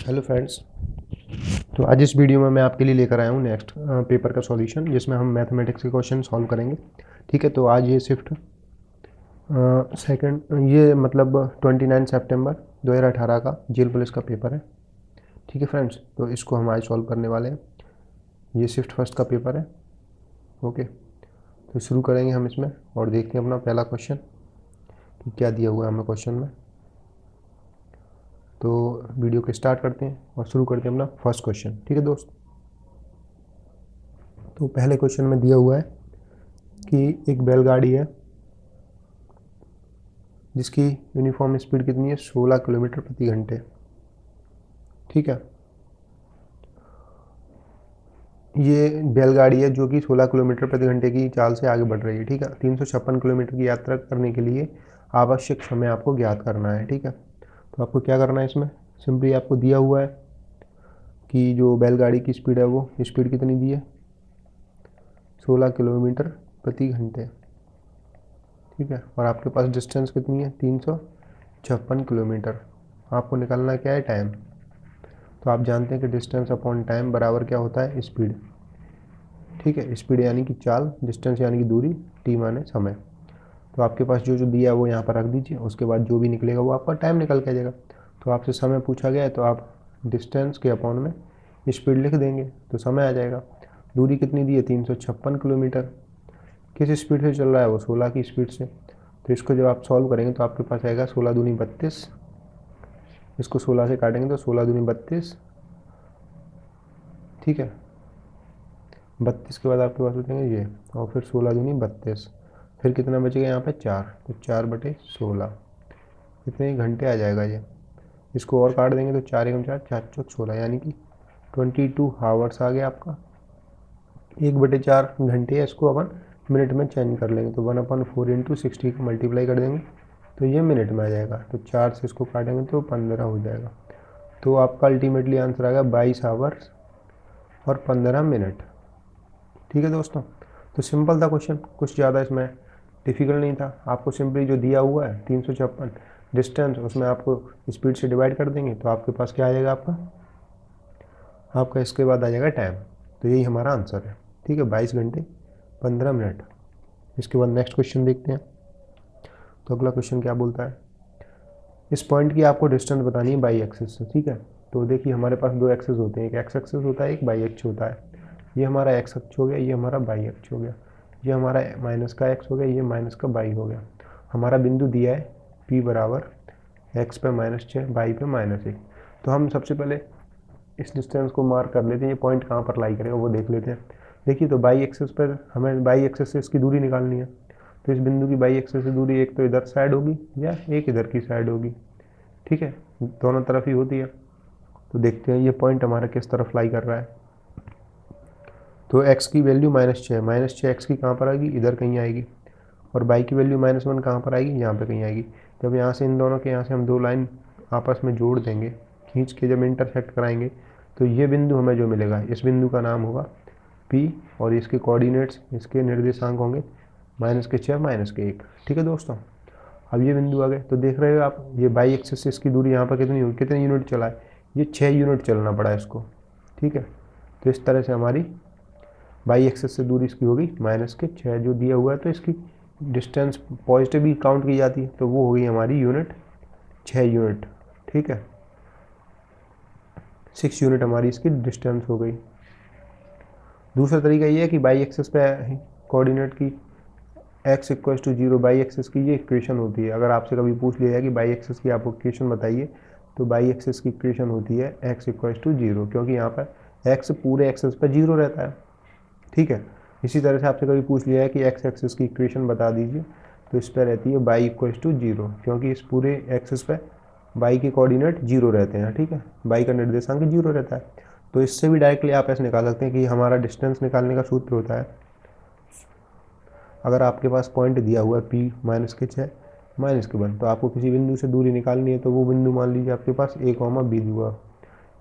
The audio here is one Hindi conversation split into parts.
Hello friends. तो आज इस वीडियो में मैं आपके लिए लेकर आया हूँ नेक्स्ट पेपर का सॉल्यूशन, जिसमें हम मैथमेटिक्स के क्वेश्चन सॉल्व करेंगे। ठीक है, तो आज ये शिफ्ट सेकंड ये मतलब 29 सितंबर 2018 का जेल पुलिस का पेपर है। ठीक है फ्रेंड्स, तो इसको हम आज सॉल्व करने वाले हैं। ये शिफ्ट फर्स्ट का पेपर है। ओके, तो शुरू करेंगे हम इसमें और देखते हैं अपना पहला क्वेश्चन कि क्या दिया हुआ है हमें क्वेश्चन में। तो वीडियो को स्टार्ट करते हैं और शुरू करते हैं अपना फर्स्ट क्वेश्चन। ठीक है दोस्त, तो पहले क्वेश्चन में दिया हुआ है कि एक बैलगाड़ी है जिसकी यूनिफॉर्म स्पीड कितनी है, 16 किलोमीटर प्रति घंटे। ठीक है, ये बैलगाड़ी है जो कि 16 किलोमीटर प्रति घंटे की चाल से आगे बढ़ रही है। ठीक है, 356 किलोमीटर की यात्रा करने के लिए आवश्यक समय आपको ज्ञात करना है। ठीक है, तो आपको क्या करना है, इसमें सिंपली आपको दिया हुआ है कि जो बैलगाड़ी की स्पीड है वो स्पीड कितनी दी है, 16 किलोमीटर प्रति घंटे। ठीक है, और आपके पास डिस्टेंस कितनी है, 356 किलोमीटर। आपको निकालना क्या है, टाइम। तो आप जानते हैं कि डिस्टेंस अपॉन टाइम बराबर क्या होता है, स्पीड। ठीक है, स्पीड यानी कि चाल, डिस्टेंस यानी कि दूरी, टी माने समय। तो आपके पास जो जो दिया है वो यहाँ पर रख दीजिए, उसके बाद जो भी निकलेगा वो आपका टाइम निकल के आ जाएगा। तो आपसे समय पूछा गया है तो आप डिस्टेंस के अपॉन में स्पीड लिख देंगे तो समय आ जाएगा। दूरी कितनी दी है, 356 किलोमीटर। किस स्पीड से चल रहा है वो, 16 की स्पीड से। तो इसको जब आप सॉल्व करेंगे तो आपके पास आएगा 16 दूनी 32। इसको 16 से काटेंगे तो 16 दूनी 32। ठीक है, 32 के बाद आपके पास बचेंगे ये, और फिर 16 दूनी 32। फिर कितना बचेगा यहाँ पे, 4। तो 4/16 इतने ही घंटे आ जाएगा ये। इसको और काट देंगे तो 4 एकम 4, 4 चौक 16, यानी कि 22 हावर्स आ गया आपका। 1/4 घंटे है, इसको अपन मिनट में चेंज कर लेंगे तो 1/4 इंटू 60 को मल्टीप्लाई कर देंगे तो ये मिनट में आ जाएगा। तो 4 से इसको काटेंगे तो 15 हो जाएगा। तो आपका अल्टीमेटली आंसर आ गया 22 आवर्स और 15 मिनट। ठीक है दोस्तों, तो सिंपल था क्वेश्चन, कुछ ज़्यादा इसमें डिफिकल्ट नहीं था। आपको सिंपली जो दिया हुआ है 356 डिस्टेंस, उसमें आपको स्पीड से डिवाइड कर देंगे तो आपके पास क्या आ जाएगा, आपका इसके बाद आ जाएगा टाइम। तो यही हमारा आंसर है। ठीक है, 22 घंटे 15 मिनट। इसके बाद नेक्स्ट क्वेश्चन देखते हैं। तो अगला क्वेश्चन क्या बोलता है, इस पॉइंट की आपको डिस्टेंस बतानी है बाई एक्सिस से। ठीक है, तो देखिए हमारे पास दो एक्सिस होते हैं, एक एक्स एक्सिस होता है, एक बाई एक्स होता है। ये हमारा एक्स अक्ष हो गया, ये हमारा बाई अक्ष हो गया। ये हमारा माइनस का एक्स हो गया, ये माइनस का बाई हो गया। हमारा बिंदु दिया है P बराबर एक्स पे -6, बाई पे -1। तो हम सबसे पहले इस डिस्टेंस को मार्क कर लेते हैं, ये पॉइंट कहाँ पर लाई करेगा वो देख लेते हैं। देखिए, तो बाई एक्सिस पर हमें बाई एक्सिस से इसकी दूरी निकालनी है। तो इस बिंदु की बाई एक्सिस से दूरी एक तो इधर साइड होगी या एक इधर की साइड होगी। ठीक है, दोनों तरफ ही होती है। तो देखते हैं ये पॉइंट हमारा किस तरफ लाई कर रहा है। तो x की वैल्यू -6, -6 x की कहाँ पर आएगी, इधर कहीं आएगी। और y की वैल्यू -1 कहाँ पर आएगी, यहाँ पे कहीं आएगी। जब यहाँ से इन दोनों के यहाँ से हम दो लाइन आपस में जोड़ देंगे, खींच के जब इंटरसेक्ट कराएंगे तो ये बिंदु हमें जो मिलेगा, इस बिंदु का नाम होगा P, और इसके कोऑर्डिनेट्स, इसके निर्देशांक होंगे -6 -1। ठीक है दोस्तों, अब ये बिंदु आ गए तो देख रहे हो आप, ये बाई एक्सिस से इसकी दूरी यहाँ पर कितनी होगी, कितने यूनिट चला है, ये 6 यूनिट चलना पड़ा है इसको। ठीक है, तो इस तरह से हमारी बाई एक्सिस से दूरी इसकी होगी -6 जो दिया हुआ है। तो इसकी डिस्टेंस पॉजिटिव भी काउंट की जाती है, तो वो होगी हमारी यूनिट 6 यूनिट। ठीक है, 6 यूनिट हमारी इसकी डिस्टेंस हो गई। दूसरा तरीका ये है कि बाई एक्सिस पे कोऑर्डिनेट की x equals to 0, y axis की ये इक्वेशन होती है। अगर आपसे कभी पूछ लिया जाए कि बाई एक्सिस की आपको इक्वेशन बताइए, तो बाई एक्सिस की इक्वेशन होती है x इक्वल्स टू 0, क्योंकि यहाँ पर x पूरे एक्सिस पर 0 रहता है। ठीक है, इसी तरह से आपसे कभी पूछ लिया है कि x एक्सिस की इक्वेशन बता दीजिए, तो इस पर रहती है y इक्वल्स टू 0, क्योंकि इस पूरे एक्सिस पर y के कोऑर्डिनेट 0 रहते हैं। ठीक है, y का निर्देशांक 0 रहता है। तो इससे भी डायरेक्टली आप ऐसे निकाल सकते हैं कि हमारा डिस्टेंस निकालने का सूत्र होता है, अगर आपके पास पॉइंट दिया हुआ है P -6 -1, तो आपको किसी बिंदु से दूरी निकालनी है, तो वो बिंदु मान लीजिए आपके पास A, B हुआ,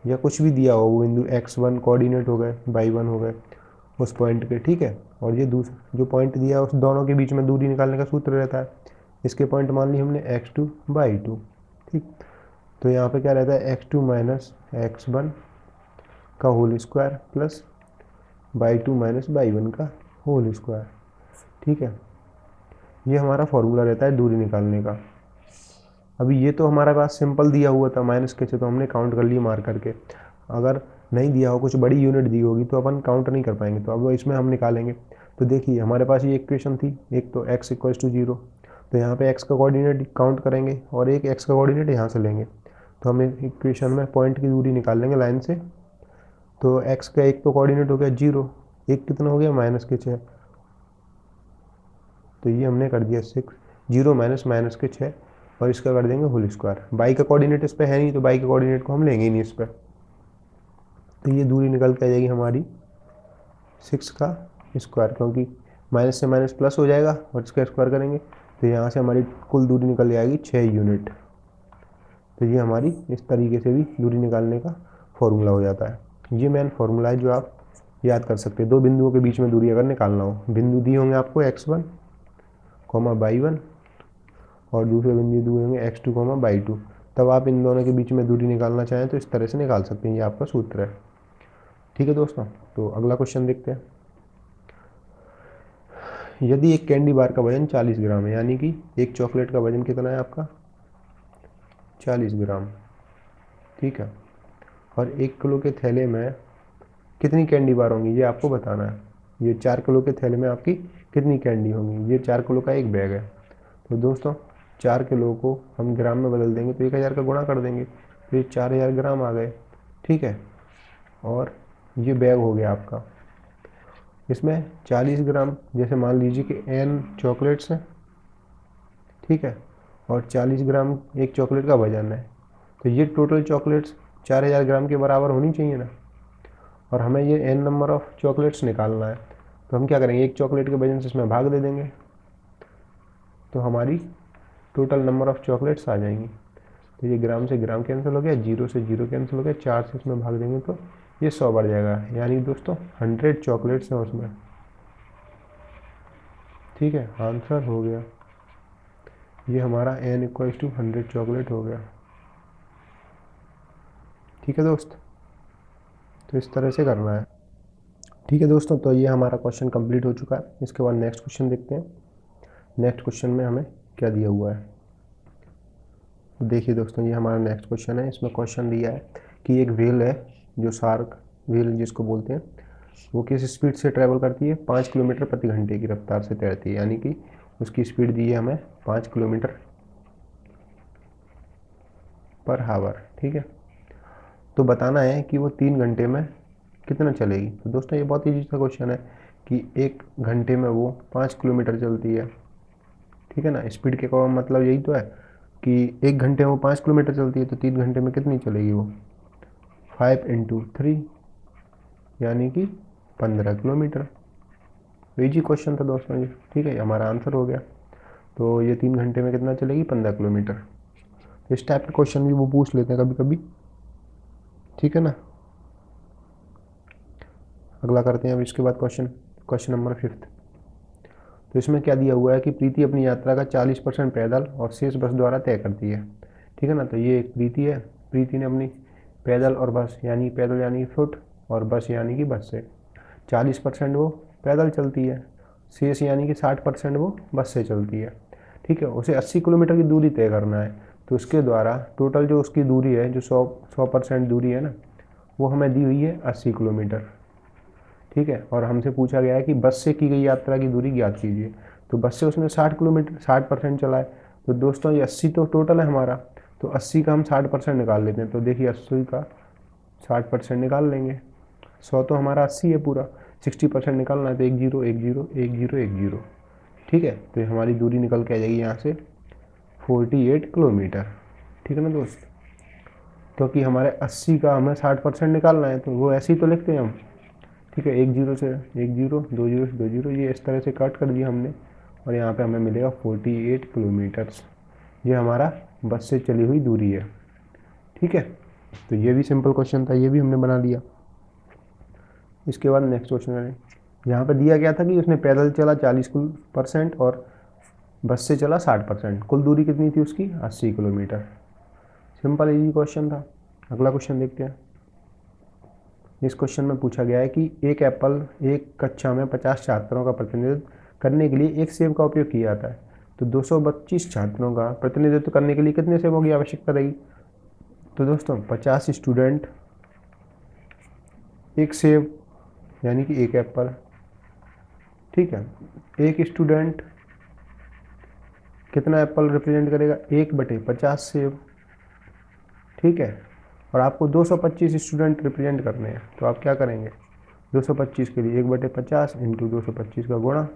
या कुछ भी दिया हो वो बिंदु x1 कोऑर्डिनेट हो गए, y1 हो गए उस पॉइंट के। ठीक है, और ये दूसरा जो पॉइंट दिया है उस दोनों के बीच में दूरी निकालने का सूत्र रहता है। इसके पॉइंट मान ली हमने x2 y2। ठीक, तो यहाँ पे क्या रहता है x2 माइनस x1 का whole square plus y2 minus y1 का होल स्क्वायर। ठीक है, ये हमारा फॉर्मूला रहता है दूरी निकालने का। अभी ये तो हमारे पास सिंपल दिया हुआ था माइनस के से, तो हमने काउंट कर लिए मार करके। अगर नहीं दिया हो, कुछ बड़ी यूनिट दी होगी तो अपन काउंट नहीं कर पाएंगे, तो अब इसमें हम निकालेंगे। तो देखिए हमारे पास ये इक्वेशन थी, एक तो x इक्वल्स टू 0, तो यहाँ पे x का कोऑर्डिनेट काउंट करेंगे और एक x का कोऑर्डिनेट यहाँ से लेंगे। तो हम इक्वेशन में पॉइंट की दूरी निकाल लेंगे लाइन से। तो x का एक तो कोऑर्डिनेट हो गया 0, एक कितना हो गया माइनस के 6, तो ये हमने कर दिया 6, 0 माइनस के 6, और इसका कर देंगे होल स्क्वायर। बाई का कोऑर्डिनेट इस पर है नहीं, तो बाई के कोऑर्डिनेट को हम लेंगे ही नहीं इस पर। तो ये दूरी निकल के आ जाएगी हमारी 6 का स्क्वायर, क्योंकि माइनस से माइनस प्लस हो जाएगा और इसका स्क्वायर करेंगे, तो यहाँ से हमारी कुल दूरी निकल जाएगी 6 यूनिट। तो ये हमारी इस तरीके से भी दूरी निकालने का फॉर्मूला हो जाता है। ये मेन फॉर्मूला है जो आप याद कर सकते हैं। दो बिंदुओं के बीच में दूरी अगर निकालना हो, बिंदु दिए होंगे आपको x1 कॉमा y1 और दूसरे बिंदु दिए होंगे x2 कॉमा y2, तब आप इन दोनों के बीच में दूरी निकालना चाहें तो इस तरह से निकाल सकते हैं। ये आपका सूत्र है। ठीक है दोस्तों, तो अगला क्वेश्चन देखते हैं। यदि एक कैंडी बार का वजन 40 ग्राम है, यानी कि एक चॉकलेट का वजन कितना है आपका 40 ग्राम। ठीक है, और 1 किलो के थैले में कितनी कैंडी बार होंगी ये आपको बताना है। ये 4 किलो के थैले में आपकी कितनी कैंडी होंगी, ये 4 किलो का एक बैग है। तो दोस्तों 4 किलो को हम ग्राम में बदल देंगे तो 1000 का गुणा कर देंगे, तो ये 4000 ग्राम आ गए। ठीक है, और ये बैग हो गया आपका। इसमें 40 ग्राम, जैसे मान लीजिए कि n चॉकलेट्स हैं, ठीक है, और 40 ग्राम एक चॉकलेट का वजन है, तो ये टोटल चॉकलेट्स 4000 ग्राम के बराबर होनी चाहिए ना। और हमें ये n नंबर ऑफ़ चॉकलेट्स निकालना है, तो हम क्या करेंगे, एक चॉकलेट के वजन से इसमें भाग दे देंगे, तो हमारी टोटल नंबर ऑफ़ चॉकलेट्स आ जाएंगी। तो ये ग्राम से ग्राम कैंसिल हो गया, 0 से 0 कैंसिल हो गया, 4 से इसमें भाग देंगे तो ये 100 बढ़ जाएगा, यानी दोस्तों 100 चॉकलेट्स हैं उसमें। ठीक है, आंसर हो गया ये हमारा n इक्वल्स टू 100 चॉकलेट हो गया। ठीक है दोस्त, तो इस तरह से करना है। ठीक है दोस्तों, तो ये हमारा क्वेश्चन कंप्लीट हो चुका है। इसके बाद नेक्स्ट क्वेश्चन देखते हैं। नेक्स्ट क्वेश्चन में हमें क्या दिया हुआ है। देखिए दोस्तों, ये हमारा नेक्स्ट क्वेश्चन है। इसमें क्वेश्चन दिया है कि एक व्हेल है, जो शार्क व्हेल जिसको बोलते हैं, वो किस स्पीड से ट्रैवल करती है, 5 किलोमीटर प्रति घंटे की रफ्तार से तैरती है, यानी कि उसकी स्पीड दी है हमें 5 किलोमीटर पर हावर। ठीक है, तो बताना है कि वो 3 घंटे में कितना चलेगी। तो दोस्तों ये बहुत ईजी सा क्वेश्चन है कि 1 घंटे में वो 5 किलोमीटर चलती है। ठीक है ना, स्पीड के का मतलब यही तो है कि 1 घंटे में वो 5 किलोमीटर चलती है, तो 3 घंटे में कितनी चलेगी वो 5 × 3, यानी कि 15 किलोमीटर। इजी क्वेश्चन था दोस्तों ये। ठीक है, हमारा आंसर हो गया। तो ये 3 घंटे में कितना चलेगी 15 किलोमीटर। इस टाइप के क्वेश्चन भी वो पूछ लेते हैं कभी कभी। ठीक है ना, अगला करते हैं अब इसके बाद क्वेश्चन नंबर 5। तो इसमें क्या दिया हुआ है कि प्रीति अपनी यात्रा का 40% पैदल और शेष बस द्वारा तय करती है। ठीक है ना, तो ये एक प्रीति है। प्रीति ने अपनी पैदल और बस, यानी पैदल यानी फुट और बस यानी कि बस से 40% वो पैदल चलती है, शेष यानी कि 60% वो बस से चलती है। ठीक है, उसे 80 किलोमीटर की दूरी तय करना है। तो उसके द्वारा टोटल जो उसकी दूरी है, जो 100% दूरी है ना, वो हमें दी हुई है 80 किलोमीटर। ठीक है, और हमसे पूछा गया है कि बस से की गई यात्रा की दूरी ज्ञात कीजिए। तो बस से उसने 60 किलोमीटर 60% चला है। तो दोस्तों ये 80 तो टोटल है हमारा, तो 80 का हम 60% निकाल लेते हैं। तो देखिए 80 का 60% निकाल लेंगे, 100 तो हमारा 80 है पूरा, 60% निकालना है तो 1 0 1 0 1 0 1 0। ठीक है, तो ये हमारी दूरी निकल के आ जाएगी यहाँ से 48 किलोमीटर। ठीक है ना दोस्त, क्योंकि हमारे 80 का हमें 60% निकालना है, तो वो ऐसे ही तो लिखते हैं हम। ठीक है, 1 0 से 1 0, 2 0 से 2 0, ये इस तरह से कट कर दिया हमने, और यहाँ पे हमें मिलेगा 48 किलोमीटर्स। ये हमारा बस से चली हुई दूरी है। ठीक है, तो ये भी सिंपल क्वेश्चन था, ये भी हमने बना लिया। इसके बाद नेक्स्ट क्वेश्चन है, यहाँ पे दिया गया था कि उसने पैदल चला 40% और बस से चला 60%, कुल दूरी कितनी थी उसकी 80 किलोमीटर। सिंपल इजी क्वेश्चन था। अगला क्वेश्चन देखते हैं। इस क्वेश्चन में पूछा गया है कि एक कक्षा में 50 छात्रों का प्रतिनिधित्व करने के लिए एक सेब का उपयोग किया जाता है, तो 225 छात्रों का प्रतिनिधित्व करने के लिए कितने सेबों की आवश्यकता रहेगी। तो दोस्तों 50 स्टूडेंट, एक सेब यानी कि एक एप्पल, ठीक है। एक स्टूडेंट कितना एप्पल रिप्रेजेंट करेगा, 1/50 सेब, ठीक है। और आपको 225 स्टूडेंट रिप्रेजेंट करने हैं, तो आप क्या करेंगे, 225 के लिए 1/50 इंटू 225 का गुणा,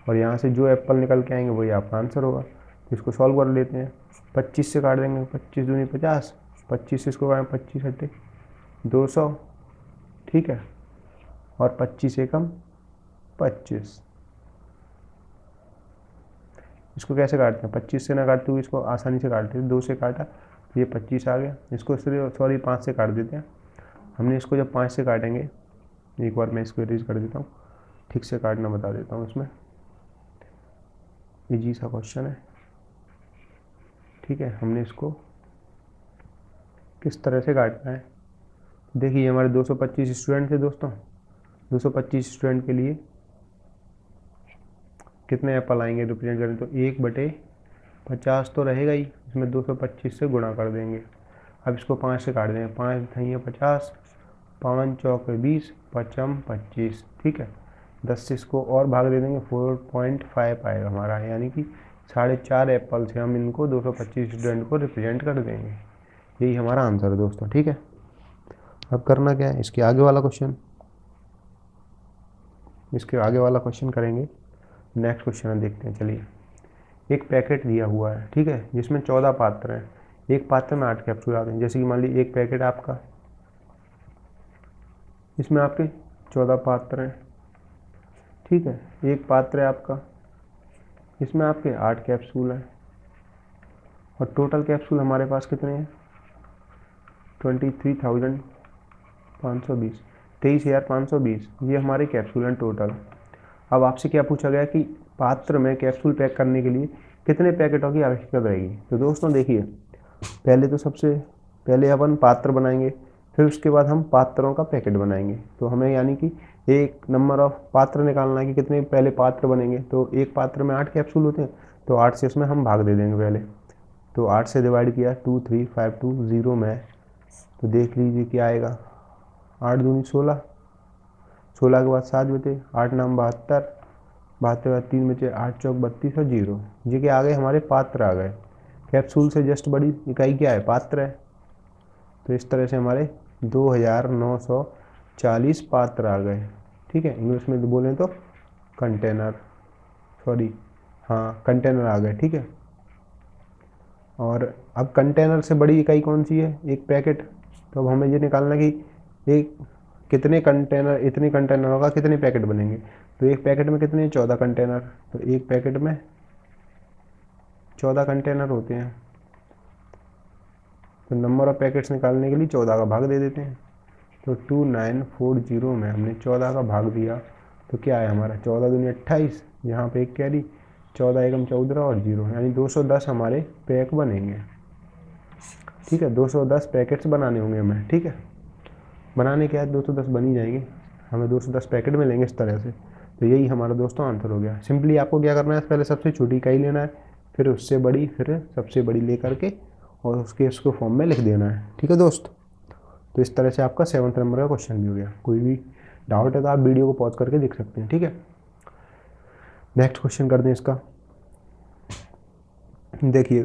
और यहाँ से जो एप्पल निकल के आएंगे वही आपका आंसर होगा। तो इसको सॉल्व कर लेते हैं। 25 से काट देंगे, 25 दूनी 50, 25 से इसको काटें 25 हटे 200, ठीक है। और 25 एकम 25। इसको कैसे काटते हैं, 25 से ना काटते हुए इसको आसानी से काटते हैं, 2 से काटा तो ये 25 आ गया। इसको सॉरी 5 से काट देते हैं। हमने इसको जब 5 से काटेंगे, एक बार मैं इसको इरेज कर देता हूँ, ठीक से काटना बता देता हूँ। इसमें इजी सा क्वेश्चन है, ठीक है। हमने इसको किस तरह से काटना है, देखिए हमारे 225 स्टूडेंट थे दोस्तों। 225 स्टूडेंट के लिए कितने एप्पल आएंगे रिप्रेजेंट करें, तो 1/50 तो रहेगा ही, इसमें 225 से गुणा कर देंगे। अब इसको 5 से काट देंगे, 5 × 50, 5 चौके 20, 5 25, ठीक है। 10 से इसको और भाग दे देंगे, 4.5 आएगा हमारा, यानी कि 4.5 एप्पल से हम इनको 225 स्टूडेंट को रिप्रेजेंट कर देंगे। यही हमारा आंसर है दोस्तों, ठीक है। अब करना क्या है, इसके आगे वाला क्वेश्चन करेंगे। नेक्स्ट क्वेश्चन हम देखते हैं। चलिए, एक पैकेट दिया हुआ है, ठीक है, जिसमें 14 पात्र हैं। एक पात्र में 8 कैप्सूल आते हैं। जैसे कि मान लीजिए एक पैकेट आपका, इसमें आपके 14 पात्र हैं, ठीक है। एक पात्र है आपका, इसमें आपके 8 कैप्सूल हैं, और टोटल कैप्सूल हमारे पास कितने हैं, 23,520, 23,520 ये हमारे कैप्सूल हैं टोटल। अब आपसे क्या पूछा गया कि पात्र में कैप्सूल पैक करने के लिए कितने पैकेटों की आवश्यकता रहेगी। तो दोस्तों देखिए, सबसे पहले अपन पात्र बनाएंगे, फिर उसके बाद हम पात्रों का पैकेट बनाएंगे। तो हमें यानी कि एक नंबर ऑफ पात्र निकालना है कि कितने पहले पात्र बनेंगे। तो एक पात्र में 8 कैप्सूल होते हैं, तो 8 से उसमें हम भाग दे देंगे पहले। तो 8 से डिवाइड किया, 2 3 5 2 0 में, तो देख लीजिए क्या आएगा, 8 दूनी 16, 16 के बाद 7 बचे, 8 9 72, 72 के बाद 3 बचे, 8 चौक 32 और 0। ये क्या आ गए, हमारे पात्र आ गए। कैप्सूल से जस्ट बड़ी इकाई क्या है, पात्र है। तो इस तरह से हमारे 2,940 पात्र आ गए, ठीक है। इंग्लिश में बोलें तो कंटेनर, कंटेनर आ गए, ठीक है। और अब कंटेनर से बड़ी इकाई कौन सी है, एक पैकेट। तो अब हमें ये निकालना कि एक इतने कंटेनरों का कितने पैकेट बनेंगे। तो एक पैकेट में कितने, 14 कंटेनर। तो एक पैकेट में 14 कंटेनर होते हैं। तो नंबर ऑफ पैकेट्स निकालने के लिए 14 का भाग दे देते हैं। तो 2940 में हमने 14 का भाग दिया, तो क्या है हमारा, 14 दूनी 28, यहाँ पे एक कैरी, 14 एकम 14 और 0, यानी 210 हमारे पैक बनेंगे, ठीक है। 210 पैकेट्स बनाने होंगे हमें, ठीक है। बनाने के बाद 210 बन ही जाएंगे, हमें 210 पैकेट मिलेंगे इस तरह से। तो यही हमारा दोस्तों आंसर हो गया। सिंपली आपको क्या करना है, पहले सबसे छोटी इकाई लेना है, फिर उससे बड़ी, फिर सबसे बड़ी ले करके और उसको फॉर्म में लिख देना है, ठीक है दोस्त। तो इस तरह से आपका 7th नंबर का क्वेश्चन भी हो गया। कोई भी डाउट है तो आप वीडियो को पॉज करके देख सकते हैं, ठीक है। नेक्स्ट क्वेश्चन कर दें इसका। देखिए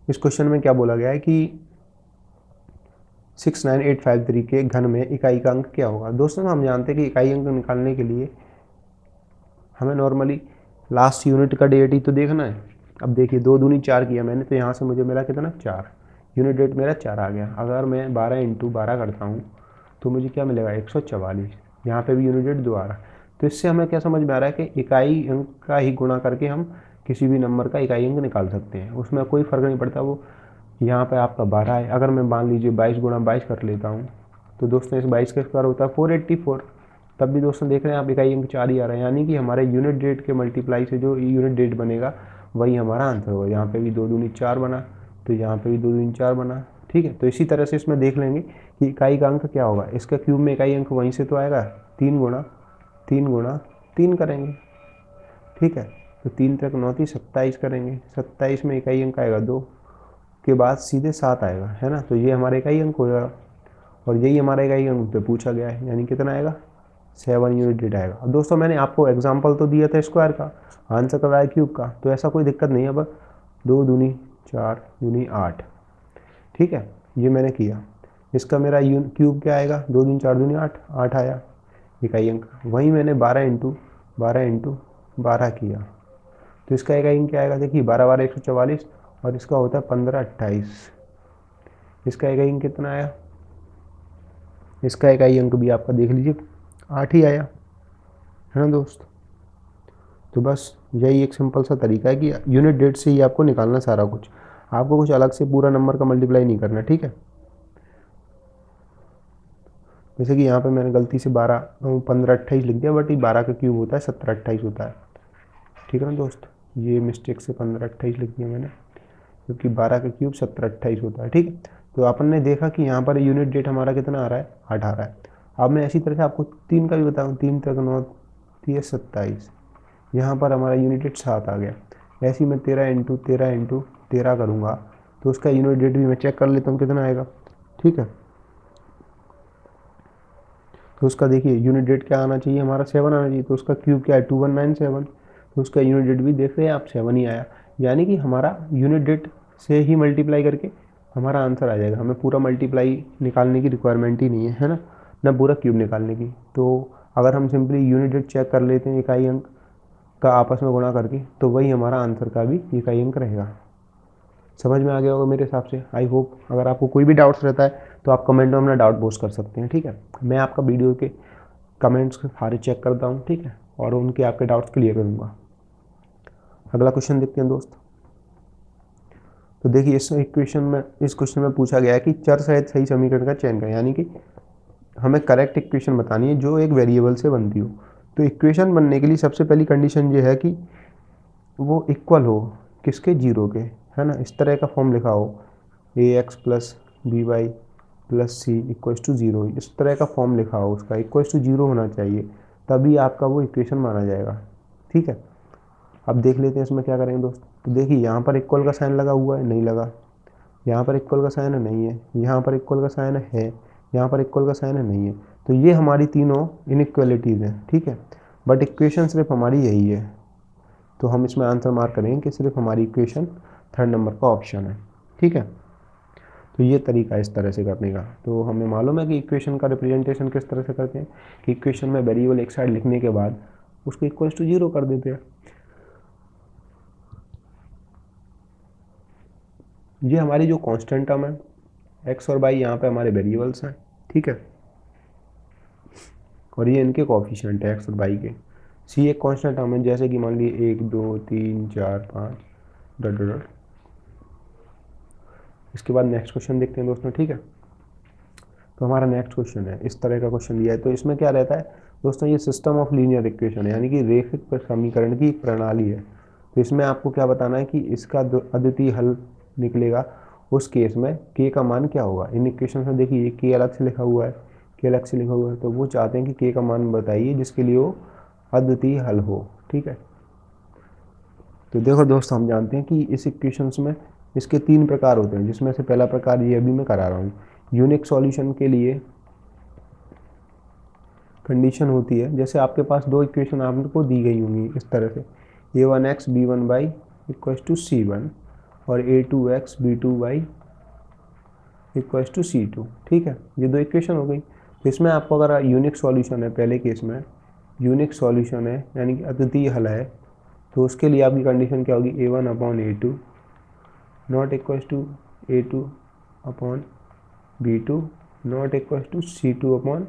इस क्वेश्चन में क्या बोला गया है कि 69853 के घन में इकाई का अंक क्या होगा। दोस्तों हम जानते हैं कि इकाई अंक निकालने के लिए हमें नॉर्मली लास्ट यूनिट का डेट ही तो देखना है। अब देखिए 2 दूनी 4 किया मैंने, तो यहाँ से मुझे मिला कितना, 4, यूनिट डेट मेरा 4 आ गया। अगर मैं 12 × 12 करता हूँ तो मुझे क्या मिलेगा, 144। यहाँ पे भी यूनिट डेट 2 आ रहा। तो इससे हमें क्या समझ में आ रहा है कि इकाई अंक का ही गुणा करके हम किसी भी नंबर का इकाई अंक निकाल सकते हैं, उसमें कोई फ़र्क नहीं पड़ता। वो यहाँ पे आपका 12 है, अगर मैं मान लीजिए 22 × 22 कर लेता हूँ, तो दोस्तों इस 22 का स्क्वायर होता है 484। तब भी दोस्तों देख रहे हैं आप इकाई अंक 4 ही आ रहा है, यानी कि हमारे यूनिट डेट के मल्टीप्लाई से जो यूनिट डेट बनेगा वही हमारा आंसर होगा। यहाँ पे भी 2 दूनी 4 बना, तो यहाँ पे भी 2 दूनी 4 बना, ठीक है। तो इसी तरह से इसमें देख लेंगे कि इकाई का अंक क्या होगा, इसका क्यूब में इकाई अंक वहीं से तो आएगा, 3 गुणा 3 गुणा 3 करेंगे, ठीक है। तो 3 तक 9 थी, 27 करेंगे, 27 में इकाई अंक आएगा 2 के बाद सीधे 7 आएगा, है ना। तो ये हमारा इकाई अंक हो जाएगा और यही हमारा इकाई अंक पे पूछा गया है, यानी कितना आएगा 7 यूनिट डेट आएगा। अब दोस्तों मैंने आपको एग्जाम्पल तो दिया था स्क्वायर का, आंसर कर रहा है क्यूब का, तो ऐसा कोई दिक्कत नहीं है। अब 2 दूनी 4 दूनी 8, ठीक है, ये मैंने किया। इसका मेरा क्यूब क्या आएगा, 2 दूनी 4 दूनी 8, 8 आया इकाई अंक। वहीं मैंने 12 इंटू 12 किया, तो इसका इकाई अंक क्या आएगा, देखिए 12 12 144 और इसका होता है 15 28। इसका इकाई अंक कितना आया, इसका इकाई अंक भी आपका देख लीजिए 8 ही आया, है ना दोस्त। तो बस यही एक सिंपल सा तरीका है कि यूनिट डेट से ही आपको निकालना सारा कुछ, आपको कुछ अलग से पूरा नंबर का मल्टीप्लाई नहीं करना, ठीक है। जैसे कि यहाँ पे मैंने गलती से 15 28 लिख दिया, बट ये 12 का क्यूब होता है 17 28 होता है, ठीक है ना दोस्त। ये मिस्टेक से 15 28 लिख दिया मैंने, क्योंकि 12 का क्यूब 17 28 होता है, ठीक है। तो अपन ने देखा कि यहाँ पर यूनिट डेट हमारा कितना आ रहा है, 8 आ रहा है। अब मैं इसी तरह से आपको 3 का भी बताऊँ, 3 तक 9 27, यहाँ पर हमारा यूनिट डेट 7 आ गया। ऐसे ही मैं 13 इंटू 13 करूँगा, तो उसका यूनिट डेट भी मैं चेक कर लेता हूँ कितना आएगा, ठीक है। तो उसका देखिए यूनिट डेट क्या आना चाहिए, हमारा 7 आना चाहिए, तो उसका क्यूब क्या है 2197, तो उसका यूनिट डेट भी देख रहे हैं आप 7 ही आया। यानी कि हमारा यूनिट डेट से ही मल्टीप्लाई करके हमारा आंसर आ जाएगा, हमें पूरा मल्टीप्लाई निकालने की रिक्वायरमेंट ही नहीं है ना, ना पूरा क्यूब निकालने की। तो अगर हम सिंपली यूनिट डेट चेक कर लेते हैं इकाई अंक का आपस में गुणा करके, तो वही हमारा आंसर का भी इकाई अंक रहेगा। समझ में आ गया होगा मेरे हिसाब से, आई होप। अगर आपको कोई भी डाउट्स रहता है तो आप कमेंट में अपना डाउट पोस्ट कर सकते हैं, ठीक है। मैं आपका वीडियो के कमेंट्स सारे चेक करता हूँ, ठीक है, और उनके आपके डाउट्स क्लियर करूँगा। अगला क्वेश्चन देखते हैं दोस्त। तो देखिए इस क्वेश्चन में पूछा गया है कि चर सहित सही समीकरण का चयन करें, यानी कि हमें करेक्ट इक्वेशन बतानी है जो एक वेरिएबल से बनती हो। तो इक्वेशन बनने के लिए सबसे पहली कंडीशन ये है कि वो इक्वल हो किसके, जीरो के, है ना। इस तरह का फॉर्म लिखा हो, ax plus b y plus c equals to zero, इस तरह का फॉर्म लिखा हो, उसका इक्वल्स टू जीरो होना चाहिए, तभी आपका वो इक्वेशन माना जाएगा, ठीक है। अब देख लेते हैं इसमें क्या करेंगे दोस्त। तो देखिए यहाँ पर इक्वल का साइन लगा हुआ है, नहीं लगा, यहाँ पर इक्वल का साइन है, नहीं है, यहाँ पर इक्वल का साइन है, यहाँ पर इक्वल का साइन है, नहीं है। तो ये हमारी तीनों इनइक्वलिटीज़ हैं, ठीक है, बट इक्वेशन सिर्फ हमारी यही है। तो हम इसमें आंसर मार्क करेंगे कि सिर्फ हमारी इक्वेशन 3rd नंबर का ऑप्शन है, ठीक है। तो ये तरीका है इस तरह से करने का। तो हमें मालूम है कि इक्वेशन का रिप्रेजेंटेशन किस तरह से करते हैं, कि इक्वेशन में वेरिएबल एक साइड लिखने के बाद उसको इक्वल्स टू जीरो कर देते हैं। ये हमारी जो कांस्टेंट टर्म है एक्स और वाई, यहाँ पे हमारे वेरिएबल्स हैं, ठीक है, और ये इनके कोएफिशिएंट है एक्स और वाई के। सी एक कांस्टेंट टर्म है, जैसे कि मान लीजिए 1 2 3 4 5 डॉट डॉट डॉट। इसके बाद नेक्स्ट क्वेश्चन देखते हैं दोस्तों, ठीक है। तो हमारा नेक्स्ट क्वेश्चन है, इस तरह का क्वेश्चन दिया है। तो इसमें क्या रहता है दोस्तों, ये सिस्टम ऑफ लीनियर इक्वेशन है, यानी कि रेखिक समीकरण की प्रणाली है। तो इसमें आपको क्या बताना है कि इसका अद्वितीय हल निकलेगा, उस केस में के का मान क्या होगा। इन इक्वेशन में देखिए के अलग से लिखा हुआ है, के अलग से लिखा हुआ है, तो वो चाहते हैं कि के का मान बताइए जिसके लिए वो अद्वितीय हल हो, ठीक है। तो देखो दोस्तों, हम जानते हैं कि इस इक्वेशंस में इसके 3 प्रकार होते हैं, जिसमें से पहला प्रकार ये अभी मैं करा रहा हूँ। यूनिक सॉल्यूशन के लिए कंडीशन होती है, जैसे आपके पास 2 इक्वेशन आपको दी गई होंगी इस तरह से, a1x b1y equals to c1 और a2x b2y equals to c2, ठीक है। ये 2 इक्वेशन हो गई। तो इसमें आपको अगर यूनिक सॉल्यूशन है, पहले केस में यूनिक सॉल्यूशन है यानी कि अद्वितीय हल है, तो उसके लिए आपकी कंडीशन क्या होगी, a1 upon a2 not equals to a2 upon b2 not equals to c2 upon,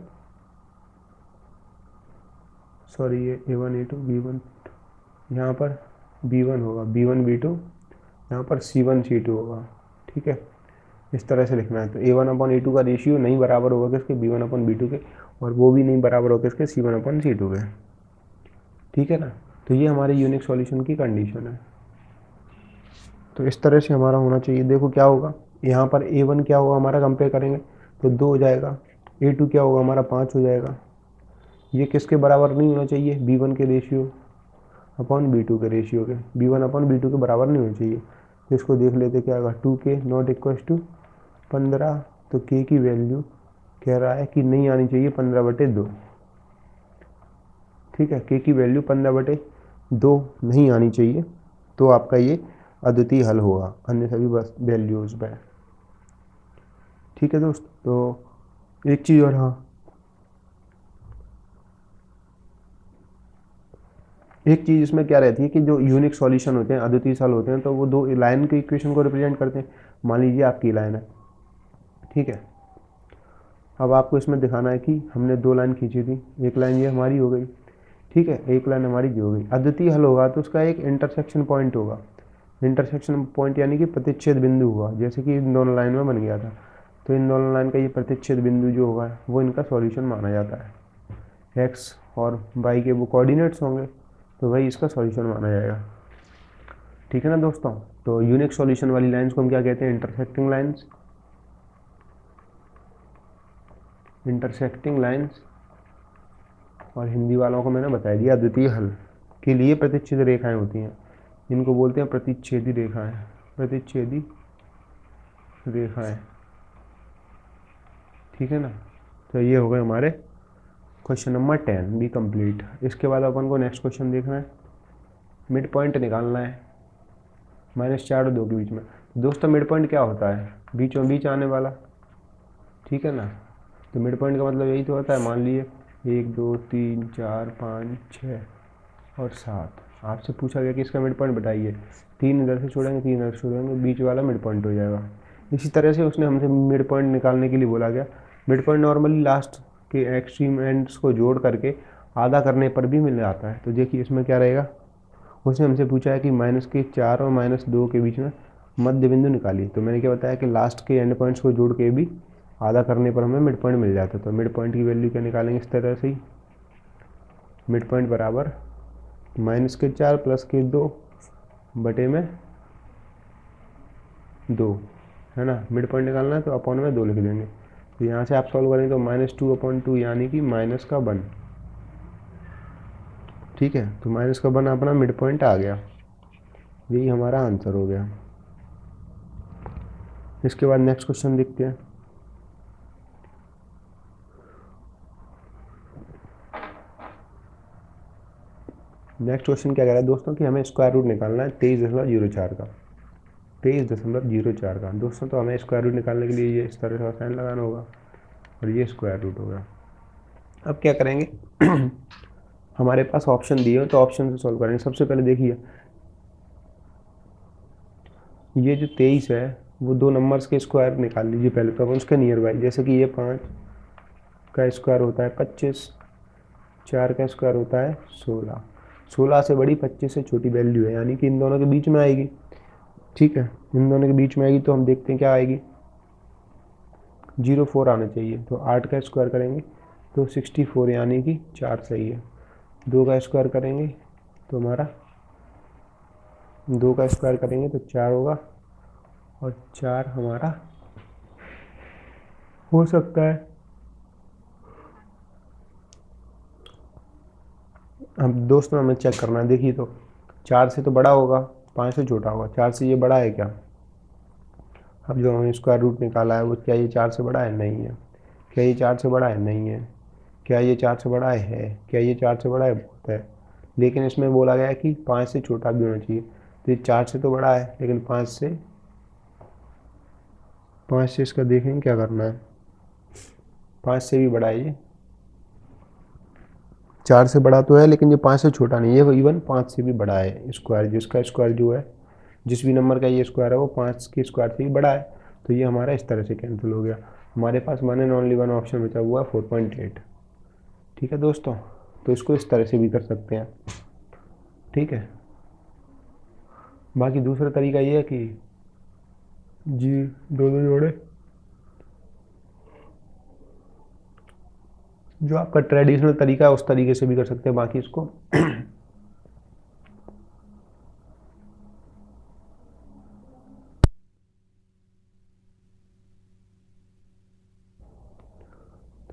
sorry ये a1 a2 b1, यहाँ पर b1 होगा b1 b2, यहाँ पर c1 c2 होगा, ठीक है। इस तरह से लिखना है। तो a1 अपॉन a2 का रेशियो नहीं बराबर होगा किसके, b1 अपॉन b2 के, और वो भी नहीं बराबर होगा किसके, c1 अपॉन c2 के, ठीक है ना। तो ये हमारे यूनिक सॉल्यूशन की कंडीशन है। तो इस तरह से हमारा होना चाहिए। देखो क्या होगा, यहाँ पर A1 क्या होगा हमारा, कंपेयर करेंगे तो 2 हो जाएगा। A2 क्या होगा हमारा, 5 हो जाएगा। ये किसके बराबर नहीं होना चाहिए, B1 के रेशियो अपॉन B2 के रेशियो के, B1 अपॉन B2 के बराबर नहीं होना चाहिए। तो इसको देख लेते क्या होगा, 2K नॉट इक्वल टू 15। तो K की वैल्यू कह रहा है कि नहीं आनी चाहिए 15/2। ठीक है, K की वैल्यू 15/2 नहीं आनी चाहिए, तो आपका ये अद्वितीय हल होगा, अन्य सभी बस वैल्यूज पे। ठीक है दोस्त, तो एक चीज़ और, हाँ एक चीज़ इसमें क्या रहती है कि जो यूनिक सॉल्यूशन होते हैं, अद्वितीय हल होते हैं, तो वो दो लाइन के इक्वेशन को रिप्रेजेंट करते हैं। मान लीजिए आपकी लाइन है, ठीक है, अब आपको इसमें दिखाना है कि हमने 2 लाइन खींची थी, एक लाइन ये हमारी हो गई, ठीक है, एक लाइन हमारी ये हो गई। अद्वितीय हल होगा तो उसका एक इंटरसेक्शन पॉइंट होगा। इंटरसेक्शन पॉइंट यानी कि प्रतिच्छेद बिंदु होगा, जैसे कि इन दोनों लाइन में बन गया था। तो इन दोनों लाइन का ये प्रतिच्छेद बिंदु जो होगा वो इनका सॉल्यूशन माना जाता है। एक्स और वाई के वो कोऑर्डिनेट्स होंगे, तो वही इसका सॉल्यूशन माना जाएगा। ठीक है ना दोस्तों, तो यूनिक सॉल्यूशन वाली लाइंस को हम क्या कहते हैं, इंटरसेक्टिंग लाइंस। इंटरसेक्टिंग लाइंस, और हिंदी वालों को मैंने बता दिया, अद्वितीय हल के लिए प्रतिच्छेद रेखाएं होती हैं, इनको बोलते हैं प्रतिच्छेदी रेखाएं। प्रतिच्छेदी रेखाएं, ठीक है ना। तो ये हो गए हमारे क्वेश्चन नंबर 10 बी कंप्लीट। इसके बाद अपन को नेक्स्ट क्वेश्चन देखना है, मिड पॉइंट निकालना है -4 और 2 के बीच में। दोस्तों मिड पॉइंट क्या होता है, बीचों बीच आने वाला, ठीक है ना। तो मिड पॉइंट का मतलब यही तो होता है, मान लीजिए 1 2 3 4 5 6 और 7, आपसे पूछा गया कि इसका मिड पॉइंट बताइए, 3 इधर से छोड़ेंगे 3 इधर से छोड़ेंगे, बीच वाला मिड पॉइंट हो जाएगा। इसी तरह से उसने हमसे मिड पॉइंट निकालने के लिए बोला गया। मिड पॉइंट नॉर्मली लास्ट के एक्सट्रीम एंड्स को जोड़ करके आधा करने पर भी मिल जाता है। तो देखिए इसमें क्या रहेगा, उसने हमसे पूछा है कि -4 और -2 के बीच में मध्य बिंदु निकालिए। तो मैंने क्या बताया कि लास्ट के एंड पॉइंट्स को जोड़ के भी आधा करने पर हमें मिड पॉइंट मिल जाता है। तो मिड पॉइंट की वैल्यू क्या निकालेंगे, इस तरह से ही, मिड पॉइंट बराबर -4 + 2 बटे में 2, है ना। मिड पॉइंट निकालना है तो अपॉन में 2 लिख देंगे। तो यहाँ से आप सॉल्व करेंगे तो -2/2 यानी कि -1। ठीक है, तो -1 अपना मिड पॉइंट आ गया, यही हमारा आंसर हो गया। इसके बाद नेक्स्ट क्वेश्चन देखते हैं। नेक्स्ट क्वेश्चन क्या कह रहा है दोस्तों कि हमें स्क्वायर रूट निकालना है 23.04 का, 23.04 का दोस्तों। तो हमें स्क्वायर रूट निकालने के लिए ये इस तरह से साइन लगाना होगा और ये स्क्वायर रूट होगा। अब क्या करेंगे हमारे पास ऑप्शन दिए हो तो ऑप्शन से सॉल्व करेंगे। सबसे पहले देखिए ये जो 23 है वो 2 नंबर्स के स्क्वायर निकाल लीजिए पहले, तो अपन उसके नियर बाई, जैसे कि ये 5 का स्क्वायर होता है 25, 4 का स्क्वायर होता है 16, 16 से बड़ी 25 से छोटी वैल्यू है, यानी कि इन दोनों के बीच में आएगी। ठीक है, इन दोनों के बीच में आएगी तो हम देखते हैं क्या आएगी, 04 आना चाहिए। तो 8 का स्क्वायर करेंगे तो 64 यानी कि 4 सही है। 2 का स्क्वायर करेंगे तो हमारा 2 का स्क्वायर करेंगे तो 4 होगा, और 4 हमारा हो सकता है। अब दोस्तों हमें चेक करना है, देखिए तो 4 से तो बड़ा होगा, 5 से छोटा होगा, 4 से ये बड़ा है क्या। अब जो हमने स्क्वायर रूट निकाला है वो क्या ये 4 से बड़ा है, नहीं है। क्या ये 4 से बड़ा है, नहीं है। क्या ये 4 से बड़ा है, क्या ये 4 से बड़ा है, बहुत है। लेकिन इसमें बोला गया है कि 5 से छोटा भी होना चाहिए। तो ये 4 से तो बड़ा है, लेकिन 5 से इसका देखेंगे क्या करना है, 5 से भी बड़ा है ये, 4 से बड़ा तो है लेकिन ये 5 से छोटा नहीं है, वो इवन 5 से भी बड़ा है स्क्वायर, जिसका स्क्वायर जो है, जिस भी नंबर का ये स्क्वायर है वो 5 के स्क्वायर से भी बड़ा है। तो ये हमारा इस तरह से कैंसिल हो गया। हमारे पास one and only one option बचा हुआ है 4.8। ठीक है दोस्तों, तो इसको इस तरह से भी कर सकते हैं। ठीक है, बाकी दूसरा तरीका ये है कि जी दोनों जोड़े, जो आपका ट्रेडिशनल तरीका है उस तरीके से भी कर सकते हैं। बाकी इसको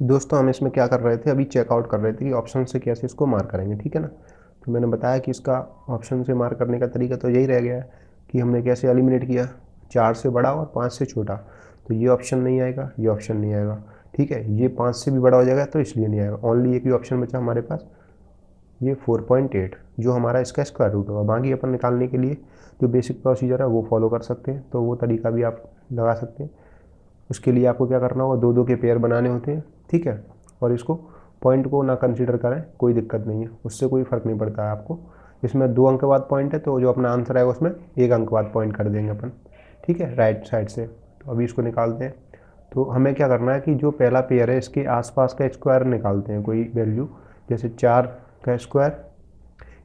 तो दोस्तों हम इसमें क्या कर रहे थे, अभी चेकआउट कर रहे थे कि ऑप्शन से कैसे इसको मार्क करेंगे, ठीक है ना। तो मैंने बताया कि इसका ऑप्शन से मार्क करने का तरीका तो यही रह गया है कि हमने कैसे एलिमिनेट किया, 4 से बड़ा और 5 से छोटा, तो ये ऑप्शन नहीं आएगा, ये ऑप्शन नहीं आएगा, ठीक है। ये 5 से भी बड़ा हो जाएगा तो इसलिए नहीं आएगा, ओनली एक ही ऑप्शन बचा हमारे पास, ये 4.8 जो हमारा इसका स्क्वायर रूट होगा। बाकी अपन निकालने के लिए जो बेसिक प्रोसीजर है वो फॉलो कर सकते हैं, तो वो तरीका भी आप लगा सकते हैं। उसके लिए आपको क्या करना होगा, 2 2 के पेयर बनाने होते हैं, ठीक है। और इसको पॉइंट को ना कंसीडर करें, कोई दिक्कत नहीं है, उससे कोई फ़र्क नहीं पड़ता है आपको। इसमें 2 अंक बाद पॉइंट है तो जो अपना आंसर आएगा उसमें 1 अंक बाद पॉइंट कर देंगे अपन, ठीक है, राइट साइड से। तो अभी इसको निकालते हैं। तो हमें क्या करना है कि जो पहला पेयर है इसके आसपास का स्क्वायर निकालते हैं, कोई वैल्यू, जैसे 4 का स्क्वायर,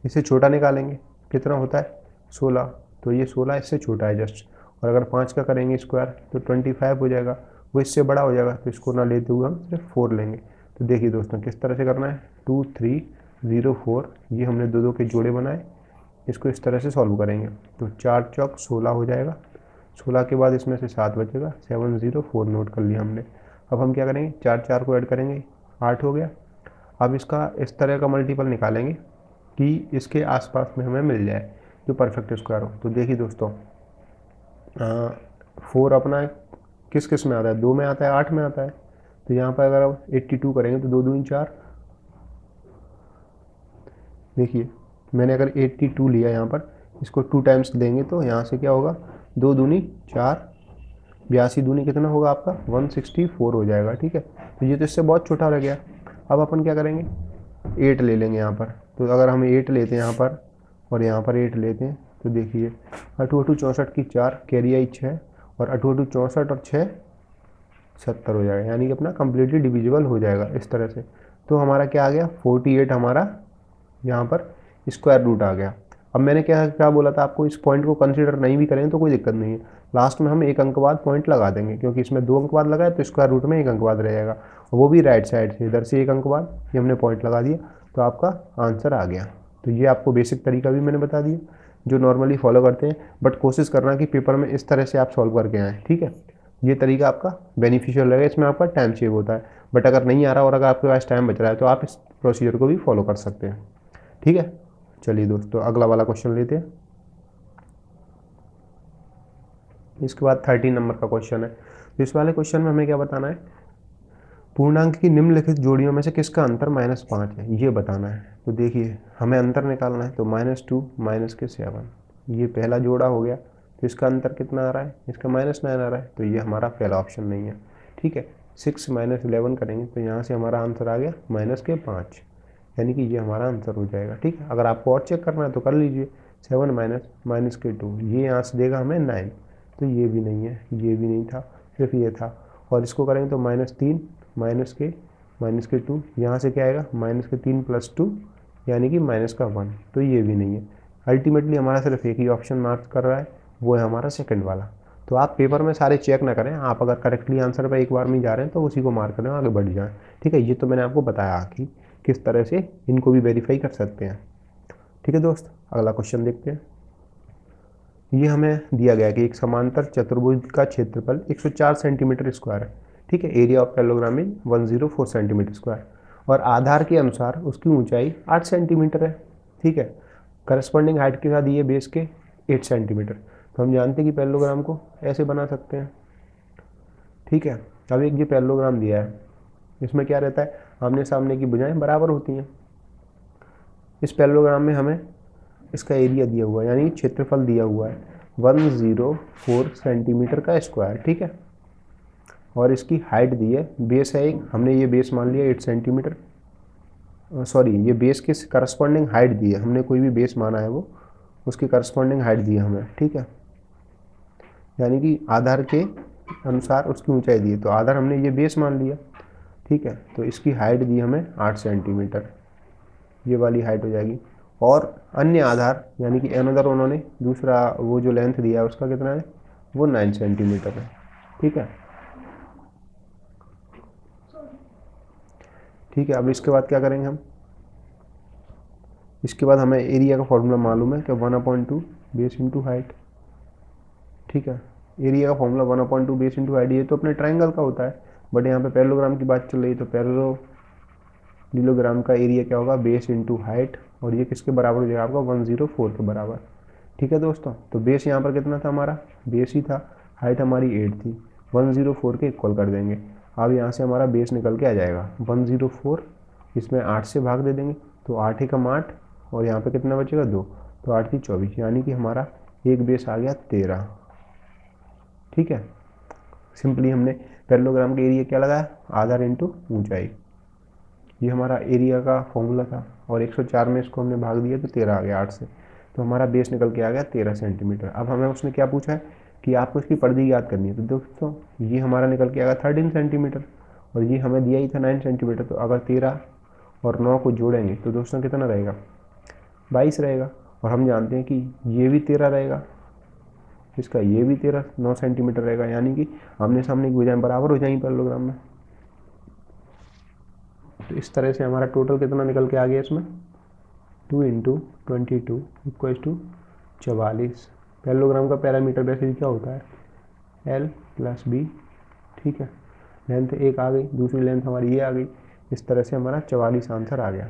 इससे छोटा निकालेंगे, कितना होता है 16, तो ये 16 इससे छोटा है जस्ट। और अगर 5 का करेंगे स्क्वायर तो 25 हो जाएगा, वो इससे बड़ा हो जाएगा, तो इसको ना लेते हुए हम सिर्फ 4 लेंगे। तो देखिए दोस्तों किस तरह से करना है, 2 3 0 4, ये हमने 2 2 के जोड़े बनाए, इसको इस तरह से सॉल्व करेंगे। तो 4 चौक 16 हो जाएगा, 16 के बाद इसमें से 7 बचेगा, 7 0 4 नोट कर लिया हमने। अब हम क्या करेंगे, 4 4 को ऐड करेंगे, 8 हो गया। अब इसका इस तरह का मल्टीपल निकालेंगे कि इसके आसपास में हमें मिल जाए जो परफेक्ट स्क्वायर हो। तो देखिए दोस्तों 4 अपना किस किस में आता है, 2 में आता है, 8 में आता है। तो यहाँ पर अगर आप 82 करेंगे तो 2 दूनी 4, देखिए मैंने अगर 82 लिया यहाँ पर, इसको 2 टाइम्स देंगे तो यहाँ से क्या होगा, 2 दूनी 4, 82 दूनी कितना होगा आपका 164 हो जाएगा, ठीक है। तो ये तो इससे बहुत छोटा रह गया। अब अपन क्या करेंगे, 8 ले लेंगे यहाँ पर। तो अगर हम 8 लेते हैं यहाँ पर और यहाँ पर 8 लेते हैं तो देखिए 8 8 64 की 4 कैरी आई 6, और 8 8 64 और 6 70 हो जाएगा, यानी कि अपना कम्प्लीटली डिविजिबल हो जाएगा इस तरह से। तो हमारा क्या आ गया, 48 हमारा यहाँ पर स्क्वायर रूट आ गया। अब मैंने क्या क्या बोला था आपको, इस पॉइंट को कंसीडर नहीं भी करें तो कोई दिक्कत नहीं है, लास्ट में हम 1 अंक बाद पॉइंट लगा देंगे, क्योंकि इसमें 2 अंक बाद लगाए तो स्क्वायर रूट में 1 अंक बाद रह जाएगा, और वो भी राइट साइड से, इधर से 1 अंक बाद ये हमने पॉइंट लगा दिया, तो आपका आंसर आ गया। तो ये आपको बेसिक तरीका भी मैंने बता दिया जो नॉर्मली फॉलो करते हैं, बट कोशिश करना कि पेपर में इस तरह से आप सॉल्व करके आएँ, ठीक है। ये तरीका आपका बेनिफिशियल रहेगा, इसमें आपका टाइम सेव होता है। बट अगर नहीं आ रहा और अगर आपके पास टाइम बच रहा है तो आप इस प्रोसीजर को भी फॉलो कर सकते हैं, ठीक है। चलिए दोस्तों अगला वाला क्वेश्चन लेते हैं। इसके बाद 13 नंबर का क्वेश्चन है। तो इस वाले क्वेश्चन में हमें क्या बताना है, पूर्णांक की निम्नलिखित जोड़ियों में से किसका अंतर -5 है, ये बताना है। तो देखिए हमें अंतर निकालना है, तो -2 -7, ये पहला जोड़ा हो गया। तो इसका अंतर कितना आ रहा है, इसका -9 आ रहा है, तो ये हमारा पहला ऑप्शन नहीं है, ठीक है। 6 -11 करेंगे तो यहाँ से हमारा आंसर आ गया -5, यानी कि ये हमारा आंसर हो जाएगा, ठीक है। अगर आपको और चेक करना है तो कर लीजिए, 7 -2, ये यहाँ से देगा हमें 9, तो ये भी नहीं है, ये भी नहीं था, सिर्फ ये था। और इसको करेंगे तो -3 -2, यहाँ से क्या आएगा -3 + 2, यानी कि -1, तो ये भी नहीं है। अल्टीमेटली हमारा सिर्फ एक ही ऑप्शन मार्क कर रहा है, वो है हमारा सेकंड वाला। तो आप पेपर में सारे चेक ना करें, आप अगर करेक्टली आंसर पर एक बार में जा रहे हैं तो उसी को मार्क करें, आगे बढ़ जाएँ, ठीक है। ये तो मैंने आपको बताया कि किस तरह से इनको भी वेरीफाई कर सकते हैं, ठीक है दोस्त। अगला क्वेश्चन देखते हैं। ये हमें दिया गया कि एक समांतर चतुर्भुज का क्षेत्रफल 104 सेंटीमीटर स्क्वायर है, ठीक है। Area of parallelogram is 104 centimetre square, और आधार के अनुसार उसकी ऊंचाई 8 सेंटीमीटर है, ठीक है। करस्पॉन्डिंग हाइट के साथ ये बेस के 8 सेंटीमीटर। तो हम जानते हैं कि पैरेललोग्राम को ऐसे बना सकते हैं, ठीक है। अब एक ये पैरेललोग्राम दिया है, इसमें क्या रहता है, आमने सामने की भुजाएं बराबर होती हैं। इस पैरेललोग्राम में हमें इसका एरिया दिया हुआ है, यानी क्षेत्रफल दिया हुआ है 104 सेंटीमीटर का स्क्वायर, ठीक है। और इसकी हाइट दी है, बेस है एक, हमने ये बेस मान लिया 8 सेंटीमीटर, सॉरी ये बेस के करस्पॉन्डिंग हाइट दी है, हमने कोई भी बेस माना है वो उसकी करस्पॉन्डिंग हाइट दी है हमें, ठीक है। यानी कि आधार के अनुसार उसकी ऊंचाई दी है, तो आधार हमने ये बेस मान लिया, ठीक है। तो इसकी हाइट दी हमें 8 सेंटीमीटर, ये वाली हाइट हो जाएगी। और अन्य आधार यानी कि अनदर उन्होंने दूसरा वो जो लेंथ दिया है उसका कितना है, वो 9 सेंटीमीटर है, ठीक है। ठीक है, अब इसके बाद क्या करेंगे हम, इसके बाद हमें एरिया का फॉर्मूला मालूम है कि 1/2 बेस इंटू हाइट, ठीक है। एरिया का फॉर्मूला 1/2 बेस इंटू हाइट, ये तो अपने ट्राइंगल का होता है, बट यहाँ पे पैरेललोग्राम की बात चल रही है, तो पैरेललोग्राम का एरिया क्या होगा, बेस इंटू हाइट, और ये किसके बराबर हो जाएगा आपका 104 के बराबर। ठीक है दोस्तों, तो बेस यहाँ पर कितना था हमारा, बेस ही था, हाइट हमारी 8 थी, 104 के इक्वल कर देंगे। अब यहाँ से हमारा बेस निकल के आ जाएगा 104, इसमें 8 से भाग दे देंगे, तो 8 एकम 8, और यहाँ पे कितना बचेगा 2, तो 8 की 24, यानी कि हमारा एक बेस आ गया 13। ठीक है, सिंपली हमने पैरेललोग्राम के एरिया क्या लगाया, आधार इंटू ऊंचाई, ये हमारा एरिया का फॉर्मूला था, और 104 में इसको हमने भाग दिया तो 13 आ गया 8 से, तो हमारा बेस निकल के आ गया 13 सेंटीमीटर। अब हमें उसने क्या पूछा है कि आपको इसकी परिधि याद करनी है, तो दोस्तों ये हमारा निकल के आ गया 13 सेंटीमीटर, और ये हमें दिया ही था 9 सेंटीमीटर, तो अगर 13 और 9 को जोड़ेंगे तो दोस्तों कितना रहेगा, 22 रहेगा, और हम जानते हैं कि ये भी 13 रहेगा, इसका ये भी 9 सेंटीमीटर रहेगा, यानी कि आमने सामने की भुजाएं बराबर हो जाएंगी पैरेललोग्राम में। तो इस तरह से हमारा टोटल कितना निकल के आ गया इसमें, 2 इंटू 22 इक्वल्स टू 44। पैरेललोग्राम का पैरामीटर वैसे क्या होता है, L प्लस B। ठीक है, लेंथ एक आ गई, दूसरी लेंथ हमारी ये आ गई, इस तरह से हमारा 44 आंसर आ गया।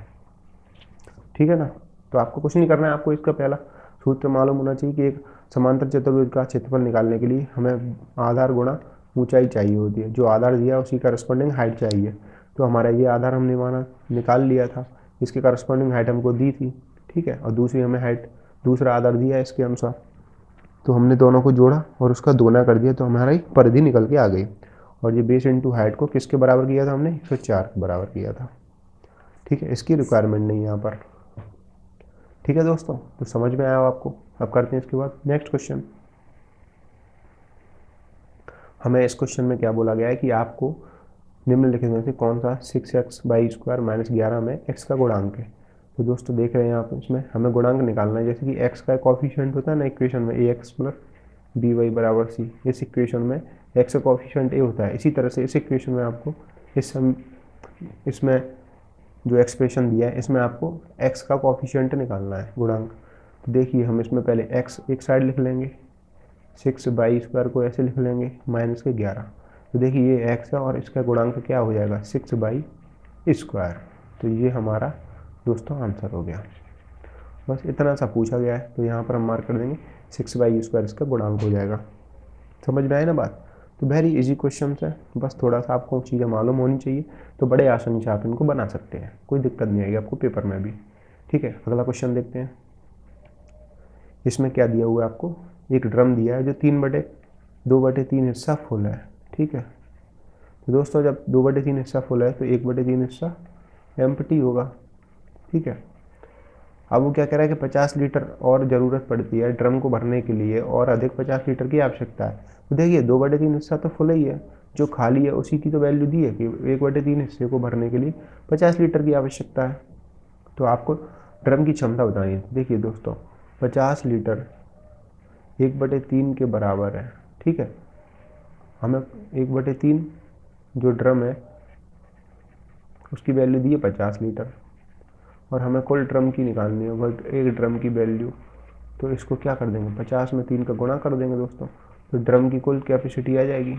ठीक है ना, तो आपको कुछ नहीं करना है, आपको इसका पहला सूत्र मालूम होना चाहिए कि एक समांतर चतुर्भुज का क्षेत्रफल निकालने के लिए हमें आधार गुणा ऊंचाई चाहिए होती है, जो आधार दिया उसी करस्पॉन्डिंग हाइट चाहिए। तो हमारा ये आधार हमने माना निकाल लिया था, इसके करस्पॉन्डिंग हाइट हमको दी थी। ठीक है, और दूसरी हमें हाइट, दूसरा आधार दिया इसके अनुसार, तो हमने दोनों को जोड़ा और उसका दोना कर दिया, तो हमारा एक परिधि निकल के आ गई। और ये बेस इंटू हाइट को किसके बराबर किया था हमने, 104 के बराबर किया था। ठीक है, इसकी रिक्वायरमेंट नहीं है यहाँ पर। ठीक है दोस्तों, तो समझ में आया आपको। अब करते हैं इसके बाद नेक्स्ट क्वेश्चन। हमें इस क्वेश्चन में क्या बोला गया है कि आपको निम्नलिखित में से कौन सा 6x/² - 11 में x का गुणांक है। तो दोस्तों देख रहे हैं आप, इसमें हमें गुणांक निकालना है, जैसे कि x का कोफिशिएंट होता है ना इक्वेशन में, ax + by = c। इस इक्वेशन में x का कोफिशिएंट a होता है, इसी तरह से इस इक्वेशन में आपको इसमें जो एक्सप्रेशन दिया है इसमें आपको x का कोफिशिएंट निकालना है, गुणांक। तो देखिए हम इसमें पहले x एक साइड लिख लेंगे, 6/² को ऐसे लिख लेंगे -11। तो देखिए ये x है और इसका गुणांक क्या हो जाएगा, 6/²। तो ये हमारा दोस्तों आंसर हो गया। बस इतना सा पूछा गया है, तो यहाँ पर हम मार्क कर देंगे 6/² इसका गुणांक हो जाएगा। समझ में आए ना बात। तो वेरी इजी क्वेश्चन है, बस थोड़ा सा आपको चीज़ें मालूम होनी चाहिए, तो बड़े आसानी से आप इनको बना सकते हैं, कोई दिक्कत नहीं आएगी आपको पेपर में भी। ठीक है, अगला क्वेश्चन देखते हैं। इसमें क्या दिया हुआ है आपको, एक ड्रम दिया है जो 2/3 हिस्सा फुल है। ठीक है, तो दोस्तों जब 2/3 हिस्सा फुल है तो 1/3 हिस्सा एम्प्टी होगा। ठीक है, अब वो क्या कह रहा है कि 50 लीटर और ज़रूरत पड़ती है ड्रम को भरने के लिए, और अधिक 50 लीटर की आवश्यकता है। तो देखिए 2/3 हिस्सा तो फुल ही है, जो खाली है उसी की तो वैल्यू दी है कि 1/3 हिस्से को भरने के लिए 50 लीटर की आवश्यकता है। तो आपको ड्रम की क्षमता बतानी है। देखिए दोस्तों 50 लीटर 1/3 के बराबर है। ठीक है, हमें 1/3 जो ड्रम है उसकी वैल्यू दी है 50 लीटर, और हमें कुल ड्रम की निकालनी है, बट एक ड्रम की वैल्यू। तो इसको क्या कर देंगे, 50 में 3 का गुणा कर देंगे दोस्तों, तो ड्रम की कुल कैपेसिटी आ जाएगी।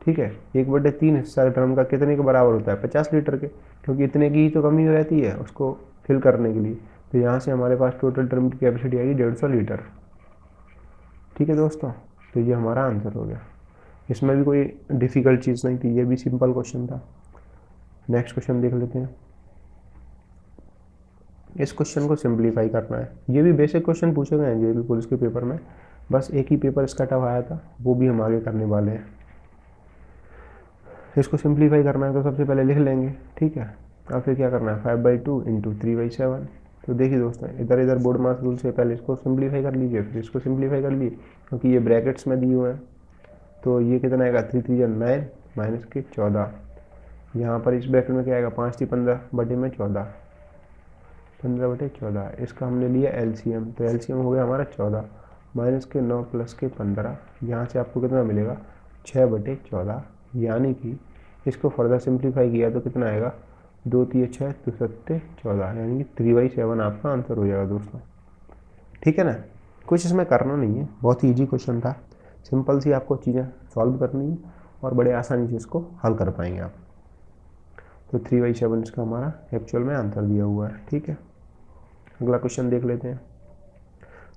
ठीक है, 1/3 हिस्सा ड्रम का कितने के बराबर होता है, 50 लीटर के, क्योंकि इतने की ही तो कमी रहती है उसको फिल करने के लिए। तो यहाँ से हमारे पास टोटल ड्रम की कैपेसिटी आएगी 150 लीटर। ठीक है दोस्तों, तो ये हमारा आंसर हो गया। इसमें भी कोई डिफ़िकल्ट चीज़ नहीं थी, ये भी सिंपल क्वेश्चन था। नेक्स्ट क्वेश्चन देख लेते हैं। इस क्वेश्चन को सिंप्लीफाई करना है। ये भी बेसिक क्वेश्चन पूछे गए हैं जेईई पुलिस के पेपर में, बस एक ही पेपर इसका टफ आया था, वो भी हम आगे करने वाले हैं। इसको सिंप्लीफाई करना है तो सबसे पहले लिख लेंगे। ठीक है, और फिर क्या करना है, 5/2 × 3/7। तो देखिए दोस्तों इधर इधर बोर्ड मास रूल से पहले इसको सिंप्लीफाई कर लीजिए, फिर इसको सिंप्लीफाई कर लीजिए, क्योंकि ये ब्रैकेट्स में दिए हुए हैं। तो ये कितना आएगा, 3 3 या 9 -14। यहाँ पर इस ब्रैकेट में क्या आएगा, 5 3 15/14, 15/14। इसका हमने लिया एलसीएम, तो एलसीएम हो गया हमारा 14, -9 + 15। यहाँ से आपको कितना मिलेगा, 6/14। यानी कि इसको फर्दर सिंप्लीफाई किया तो कितना आएगा, 2 3 6 2 7 14, यानी कि 3/7 आपका आंसर हो जाएगा दोस्तों। ठीक है ना, कुछ इसमें करना नहीं है, बहुत ही ईजी क्वेश्चन था, सिंपल सी आपको चीज़ें सॉल्व करनी है और बड़े आसानी से इसको हल कर पाएंगे आप। तो 3/7 इसका हमारा एक्चुअल में आंसर दिया हुआ है। ठीक है, अगला क्वेश्चन देख लेते हैं।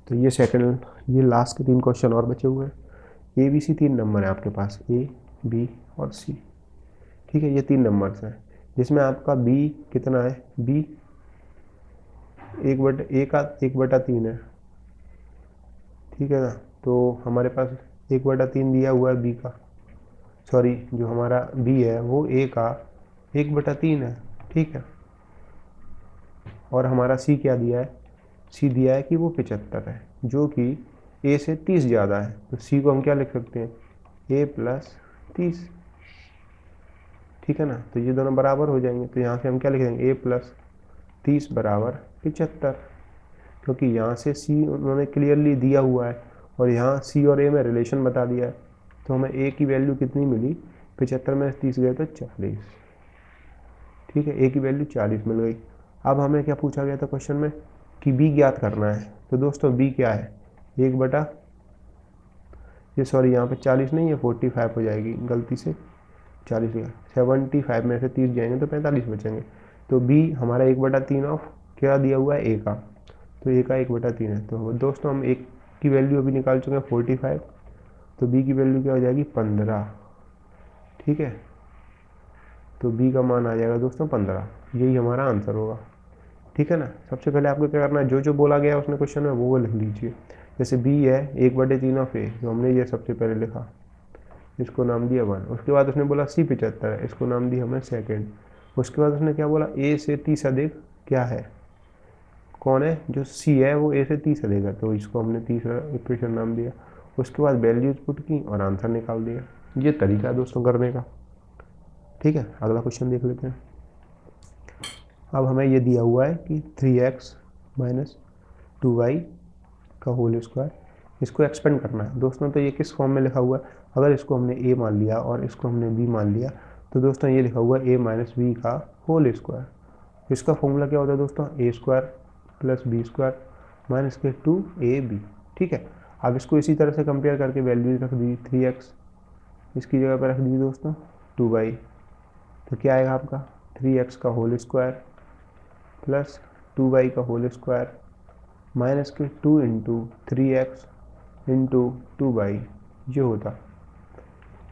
तो ये लास्ट के 3 क्वेश्चन और बचे हुए हैं। ए बी सी 3 नंबर है आपके पास, ए बी और सी। ठीक है, ये 3 नंबर्स हैं जिसमें आपका बी कितना है, बी 1/3 है। ठीक है ना, तो हमारे पास 1/3 दिया हुआ है बी का, सॉरी जो हमारा बी है वो ए का 1/3 है। ठीक है, और हमारा सी क्या दिया है, सी दिया है कि वो 75 है, जो कि ए से 30 ज़्यादा है। तो सी को हम क्या लिख सकते हैं, ए प्लस 30। ठीक है ना, तो ये दोनों बराबर हो जाएंगे। तो यहाँ से हम क्या लिख देंगे, ए प्लस 30 बराबर 75, क्योंकि यहाँ से सी उन्होंने क्लियरली दिया हुआ है और यहाँ सी और ए में रिलेशन बता दिया है। तो हमें ए की वैल्यू कितनी मिली, 75 में 30 गए तो 40। ठीक है, ए की वैल्यू 40 मिल गई। अब हमें क्या पूछा गया था क्वेश्चन में कि बी ज्ञात करना है। तो दोस्तों बी क्या है, 1 ये सॉरी यहाँ पे 40 नहीं है, 45 हो जाएगी, गलती से 40 है। 75 में से 30 जाएंगे तो 45 बचेंगे। तो बी हमारा 1/3 ऑफ क्या दिया हुआ है, ए का। तो ए का 1/3 है। तो दोस्तों हम एक की वैल्यू अभी निकाल चुके हैं 45, तो बी की वैल्यू क्या हो जाएगी, 15। ठीक है, तो बी का मान आ जाएगा दोस्तों 15, यही हमारा आंसर होगा। ठीक है ना, सबसे पहले आपको क्या करना है, जो जो बोला गया उसने क्वेश्चन में वो लिख लीजिए। जैसे बी है 1/3 ऑफ ए, जो हमने ये सबसे पहले लिखा, इसको नाम दिया 1। उसके बाद उसने बोला सी 75 है, इसको नाम दिया हमने सेकेंड। उसके बाद उसने क्या बोला, ए से 30 अधिक क्या है, कौन है, जो सी है वो ए से 30 अधिक है, तो इसको हमने तीसरा इक्वेशन नाम दिया। उसके बाद वैल्यूज पुट की और आंसर निकाल दिया। ये तरीका है दोस्तों करने का। ठीक है, अगला क्वेश्चन देख लेते हैं। अब हमें ये दिया हुआ है कि 3x माइनस 2y का होल स्क्वायर, इसको एक्सपेंड करना है दोस्तों। तो ये किस फॉर्म में लिखा हुआ है, अगर इसको हमने a मान लिया और इसको हमने b मान लिया, तो दोस्तों ये लिखा हुआ है a माइनस बी का होल स्क्वायर। इसका फॉर्मूला क्या होता है दोस्तों, a square plus b square minus के 2ab। ठीक है, अब इसको इसी तरह से कंपेयर करके वैल्यूज रख दी, 3x इसकी जगह पर रख दी दोस्तों 2y। तो क्या आएगा आपका, 3x का होल स्क्वायर प्लस 2y का होल स्क्वायर माइनस के 2 इंटू 3x इंटू 2y, ये होता,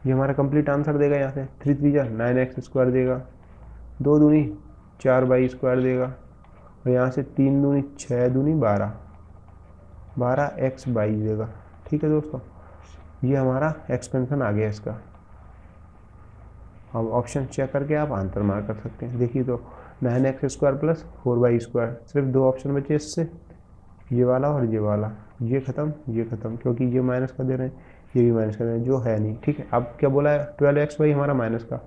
ये हमारा कंप्लीट आंसर देगा। यहाँ से 3 3 जा 9x स्क्वायर देगा, 2 दूनी 4y स्क्वायर देगा, और यहाँ से 3 दूनी 6 दूनी 12, 12x बाई देगा। ठीक है दोस्तों, ये हमारा एक्सपेंशन आ गया इसका। अब ऑप्शन चेक करके आप आंसर मार्क कर सकते हैं। देखिए तो 9x square plus 4y square, सिर्फ 2 ऑप्शन बचे इससे, ये वाला और ये वाला, ये ख़त्म ये ख़त्म, क्योंकि ये माइनस कर दे रहे हैं, ये भी माइनस कर रहे हैं, जो है नहीं। ठीक है, अब क्या बोला है, 12x हमारा माइनस का,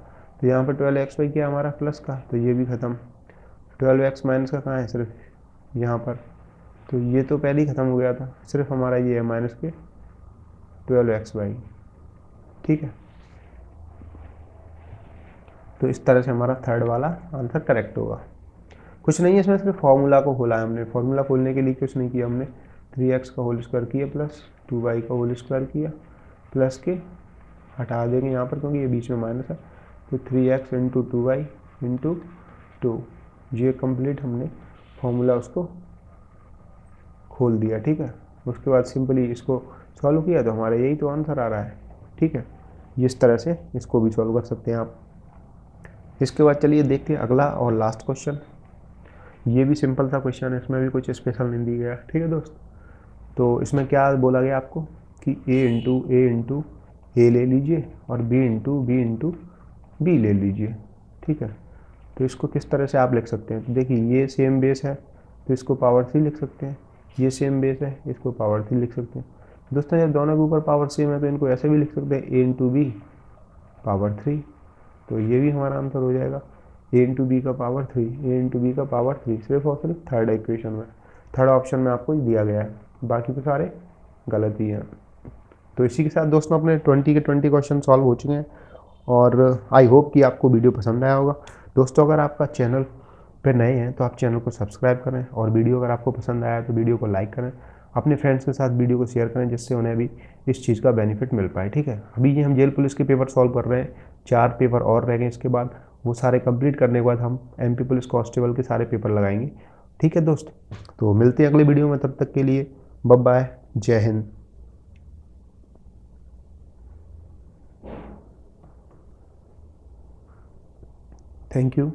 तो यहाँ पर 12x क्या हमारा प्लस का, तो ये भी ख़त्म। 12x माइनस का कहाँ है, सिर्फ यहाँ पर, तो ये तो पहले ही ख़त्म हो गया था, सिर्फ हमारा ये है माइनस के 12x। ठीक है, तो इस तरह से हमारा थर्ड वाला आंसर करेक्ट होगा। कुछ नहीं है इसमें, सिर्फ फॉर्मूला को खोला है हमने। फॉर्मूला खोलने के लिए कुछ नहीं किया हमने, 3x का होल स्क्वायर किया प्लस 2y का होल स्क्वायर किया, प्लस के हटा देंगे यहाँ पर क्योंकि ये बीच में माइनस है, तो 3x इंटू 2y इंटू 2, ये कंप्लीट हमने फॉर्मूला उसको खोल दिया। ठीक है, उसके बाद सिंपली इसको सॉल्व किया तो हमारा यही तो आंसर आ रहा है। ठीक है, इस तरह से इसको भी सॉल्व कर सकते हैं आप। इसके बाद चलिए देखते हैं अगला और लास्ट क्वेश्चन। ये भी सिंपल सा क्वेश्चन है, इसमें भी कुछ स्पेशल नहीं दिया गया। ठीक है दोस्त, तो इसमें क्या बोला गया आपको कि a इंटू ए ले लीजिए और b इंटू बी ले लीजिए। ठीक है, तो इसको किस तरह से आप लिख सकते हैं, तो देखिए ये सेम बेस है तो इसको पावर 3 लिख सकते हैं, ये सेम बेस है इसको पावर 3 लिख सकते हैं। दोस्तों जब दोनों के ऊपर पावर सेम है तो इनको ऐसे भी लिख सकते हैं, a इंटू बी पावर 3, तो ये भी हमारा आंसर हो जाएगा, a इंटू बी का पावर 3, a इंटू बी का पावर 3, सिर्फ और सिर्फ थर्ड इक्वेशन में, थर्ड ऑप्शन में आपको दिया गया है, बाकी तो सारे गलत ही हैं। तो इसी के साथ दोस्तों अपने 20 के 20 क्वेश्चन सॉल्व हो चुके हैं और आई होप कि आपको वीडियो पसंद आया होगा। दोस्तों अगर आपका चैनल पे नए हैं तो आप चैनल को सब्सक्राइब करें और वीडियो अगर आपको पसंद आया तो वीडियो को लाइक करें। अपने फ्रेंड्स के साथ वीडियो को शेयर करें जिससे उन्हें भी इस चीज़ का बेनिफिट मिल पाए। ठीक है, अभी ये हम जेल पुलिस के पेपर सॉल्व कर रहे हैं, 4 पेपर और रह गए, इसके बाद वो सारे कंप्लीट करने के बाद हम MP पुलिस कांस्टेबल के सारे पेपर लगाएंगे। ठीक है दोस्त, तो मिलते हैं अगले वीडियो में, तब तक के लिए बाय बाय, जय हिंद। Thank you.